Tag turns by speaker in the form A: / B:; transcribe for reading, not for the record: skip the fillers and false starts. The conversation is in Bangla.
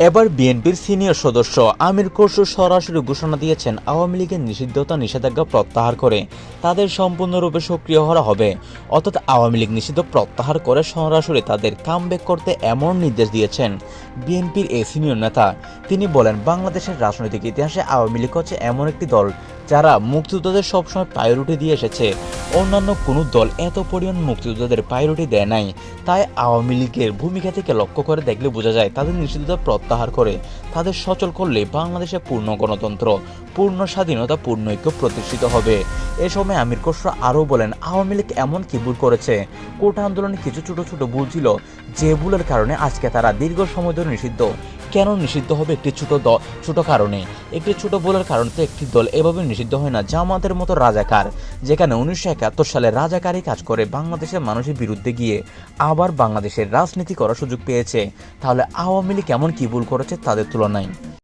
A: এবার বিএনপির সিনিয়র সদস্য আমির খসরু সরাসরি ঘোষণা দিয়েছেন আওয়ামী লীগের নিষিদ্ধতা প্রত্যাহার করে তাদের সম্পূর্ণরূপে সক্রিয় করা হবে। অর্থাৎ আওয়ামী লীগ নিষিদ্ধ প্রত্যাহার করে সরাসরি তাদের কামব্যাক করতে এমন নির্দেশ দিয়েছেন বিএনপির এই সিনিয়র নেতা। তিনি বলেন, বাংলাদেশের রাজনৈতিক ইতিহাসে আওয়ামী লীগ হচ্ছে এমন একটি দল যারা মুক্তিযোদ্ধাদের সবসময় প্রায়োরিটি দিয়ে এসেছে। অন্যান্য কোনো দল এত পরিমাণ মুক্তিযোদ্ধাদের প্রায়োরিটি দেয় নাই। তাই আওয়ামী লীগের ভূমিকা থেকে লক্ষ্য করে দেখলে বোঝা যায় তাদের নিষিদ্ধতা প্রত্যাহার করে তাদের সচল করলে বাংলাদেশে পূর্ণ গণতন্ত্র, পূর্ণ স্বাধীনতা, পূর্ণ ঐক্য প্রতিষ্ঠিত হবে। এ সময় আমির খসরু আরও বলেন, আওয়ামী লীগ এমন কি ভুল করেছে? কোটা আন্দোলনে কিছু ছোট ছোট ভুল ছিল, যে ভুলের কারণে আজকে তারা দীর্ঘ সময় ধরে নিষিদ্ধ। কেন নিষিদ্ধ হবে? একটি ছোট কারণে। একটি ছোট ভুলের কারণে তো একটি দল এভাবে নিষিদ্ধ হয় না। জামাতের মতো রাজাকার, যেখানে 1971 সালে রাজাকারী কাজ করে বাংলাদেশের মানুষের বিরুদ্ধে গিয়ে আবার বাংলাদেশের রাজনীতি করার সুযোগ পেয়েছে, তাহলে আওয়ামী লীগ এমন কি ভুল করেছে তাদের তুলনায়?